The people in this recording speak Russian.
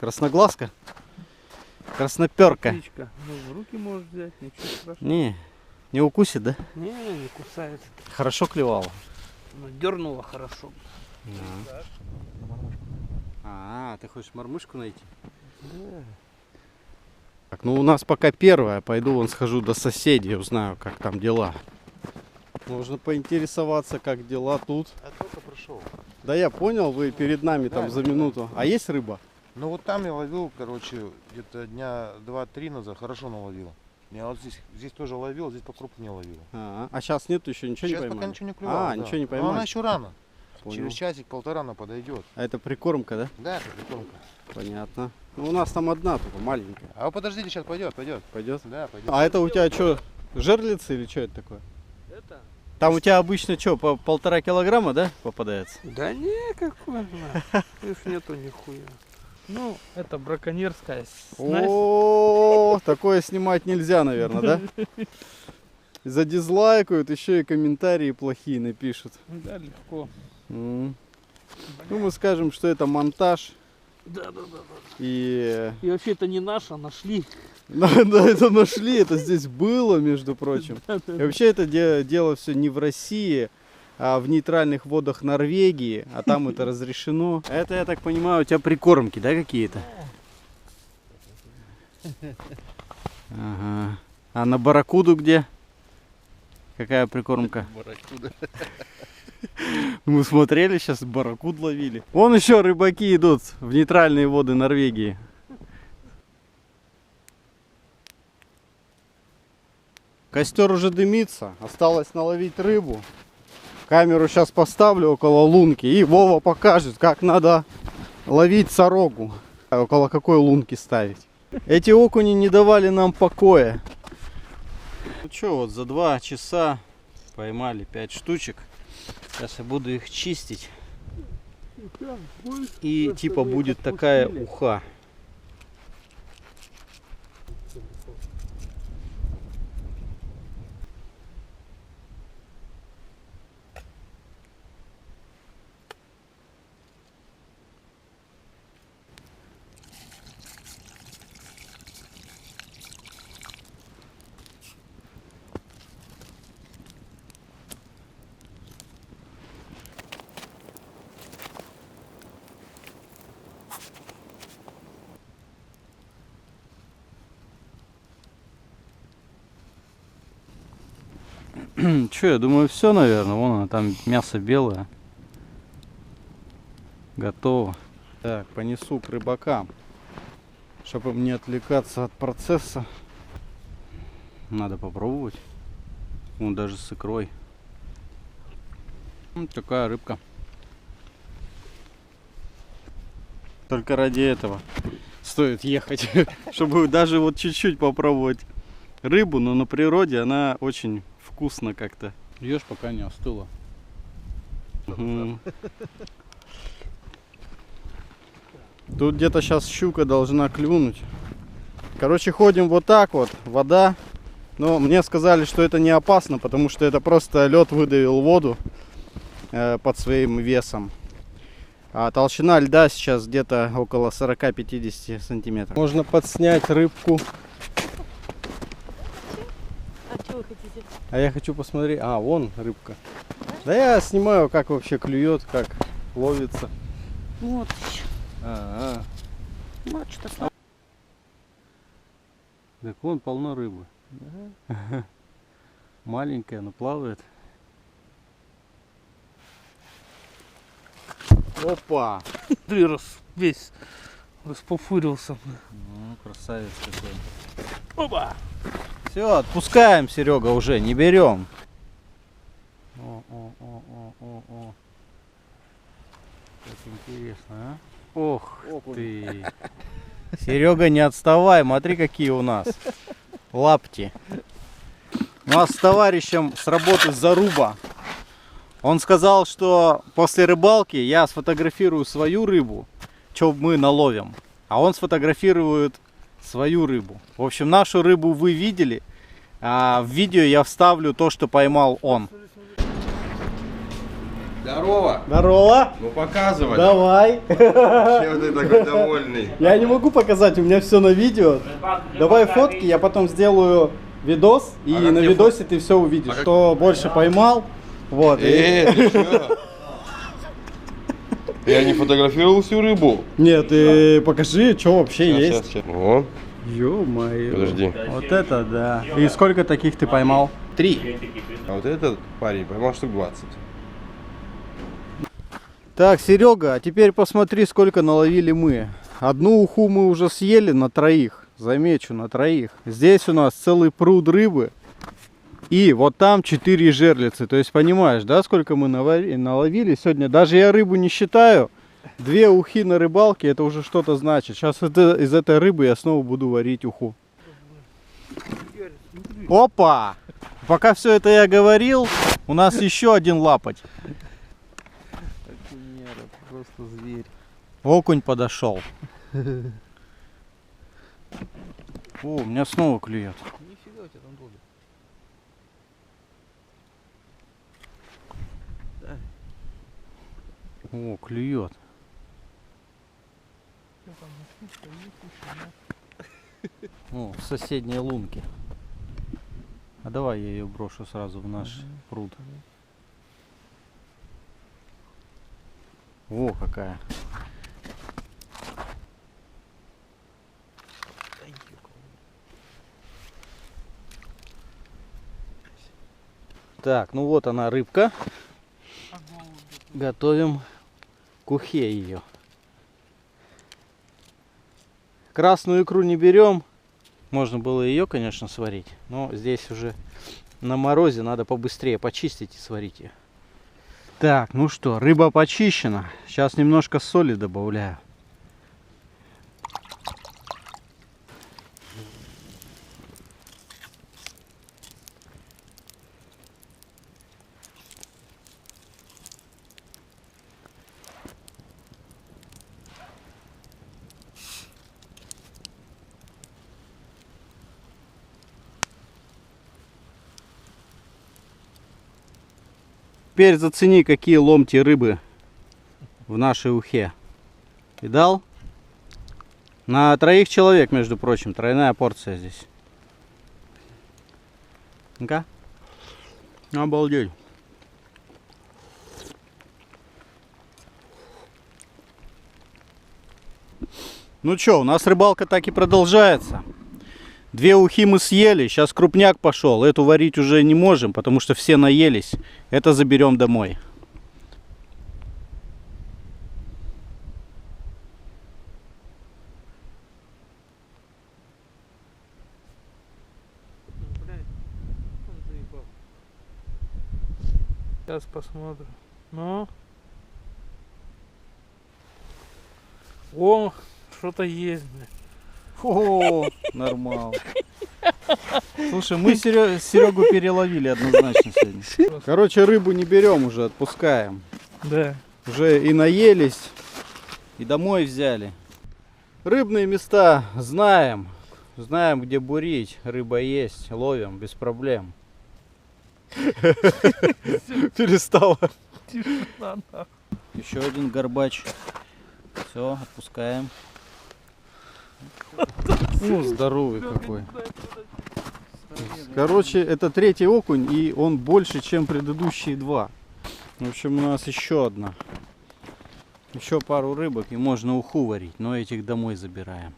Красноглазка? Красноперка. Птичка. Ну, в руки можешь взять, ничего страшного. Не укусит, да? Не кусает. Хорошо клевала. Ну, дернула хорошо. Да. Ты хочешь мормышку найти? Да. Так, ну у нас пока первая. Пойду вон схожу до соседей, узнаю, как там дела. Можно поинтересоваться, как дела тут. Я только пришел. Да я понял, вы перед нами там за минуту. А есть рыба? Ну вот там я ловил, короче, где-то дня 2-3 назад, хорошо наловил. Я вот здесь тоже ловил, здесь покрупнее ловил. А сейчас нету еще ничего Сейчас не пока поймали? ничего не клювало. Ничего не Но поймали. она еще рано. Понял. Через часик-полтора она подойдет. А это прикормка, да? Да, это прикормка. Понятно. Ну у нас там одна только маленькая. А вы подождите, сейчас пойдет. Пойдет? Да, пойдет. А это у тебя что, жерлица или что это такое? Это? Там у тебя обычно что, по 1,5 килограмма, да, попадается? Да не, какой Их нету нихуя. Ну, это браконьерская снасть. О, такое снимать нельзя, наверное, да? Задизлайкают, еще и комментарии плохие напишут. Да, легко. Ну, мы скажем, что это монтаж. Да. И И вообще это не наше, нашли. да, это нашли, это здесь было, между прочим. И вообще это дело все не в России, а в нейтральных водах Норвегии, а там это разрешено. Это, я так понимаю, у тебя прикормки, да, какие-то? Ага. А на барракуду где? Какая прикормка? Барракуда. Мы смотрели, сейчас барракуд ловили. Вон еще рыбаки идут в нейтральные воды Норвегии. Костер уже дымится, осталось наловить рыбу. Камеру сейчас поставлю около лунки, и Вова покажет, как надо ловить сорогу. Около какой лунки ставить. Эти окуни не давали нам покоя. Ну что, вот за 2 часа поймали 5 штучек. Сейчас я буду их чистить. И типа будет такая уха. Че, я думаю, все, наверное. Вон она, там мясо белое. Готово. Так, понесу к рыбакам. Чтобы им не отвлекаться от процесса. Надо попробовать. Вон даже с икрой. Вот такая рыбка. Только ради этого стоит ехать. Чтобы даже вот чуть-чуть попробовать рыбу. Но на природе она очень вкусно как-то. Ешь, пока не остыла. Тут где-то сейчас щука должна клюнуть. Короче, ходим вот так вот. Вода. Но мне сказали, что это не опасно, потому что это просто лед выдавил воду под своим весом. А толщина льда сейчас где-то около 40-50 сантиметров. Можно подснять рыбку. А что вы хотите? А я хочу посмотреть. А, вон рыбка. Да я снимаю, как вообще клюет, как ловится. Вот еще. Вот что. Так вон полно рыбы. Маленькая, но плавает. Опа! Ты весь распофырился. Ну, красавец какой. Опа! Все, отпускаем, Серега, уже не берем. О. Как интересно, а? Ох ты. Серега, не отставай, смотри, какие у нас лапти. У нас с товарищем с работы заруба. Он сказал, что после рыбалки я сфотографирую свою рыбу, что мы наловим, а он сфотографирует свою рыбу. В общем, нашу рыбу вы видели, а в видео я вставлю то, что поймал он. Здорово! Здорово! Ну показывай! Давай! Чем ты такой довольный? Я не могу показать, у меня все на видео. Давай фотки, я потом сделаю видос, и как на мне видосе ты все увидишь, как- кто больше поймал. Вот. Ты чё? Я не фотографировал всю рыбу. Нет, ты покажи, что вообще есть. Сейчас. О, Ё-моё. Подожди. Вот это да. И сколько таких ты поймал? 3. А вот этот парень поймал штук 20. Так, Серега, а теперь посмотри, сколько наловили мы. Одну уху мы уже съели на троих. Замечу, на троих. Здесь у нас целый пруд рыбы. И вот там 4 жерлицы. То есть понимаешь, да, сколько мы наловили сегодня? Даже я рыбу не считаю. 2 ухи на рыбалке, это уже что-то значит. Сейчас из этой рыбы я снова буду варить уху. Опа! Пока все это я говорил, у нас еще один лапоть. Просто зверь. Окунь подошел. О, у меня снова клюет. Нифига у тебя там долго. О, клюет. О, в соседней лунке. А давай я ее брошу сразу в наш пруд. О, какая. Так, ну вот она рыбка. Готовим к ухе ее. Красную икру не берем. Можно было ее, конечно, сварить. Но здесь уже на морозе надо побыстрее почистить и сварить ее. Так, ну что, рыба почищена. Сейчас немножко соли добавляю. Теперь зацени, какие ломти рыбы в нашей ухе. Видал? На 3 человек, между прочим, тройная порция здесь. Ну-ка. Обалдеть. Ну что, у нас рыбалка так и продолжается. 2 ухи мы съели, сейчас крупняк пошел. Эту варить уже не можем, потому что все наелись. Это заберем домой. Сейчас посмотрим. Ну. О, что-то есть, блядь. О, нормально. Слушай, мы Серегу переловили однозначно сегодня. Короче, рыбу не берем уже, отпускаем. Да. Уже и наелись, и домой взяли. Рыбные места знаем. Знаем, где бурить. Рыба есть, ловим без проблем. Перестала. Тишина, нахуй. Еще один горбач. Все, отпускаем. Ну, здоровый какой. Короче, это 3-й окунь, и он больше, чем предыдущие 2. В общем, у нас еще одна. Еще пару рыбок, и можно уху варить, но этих домой забираем.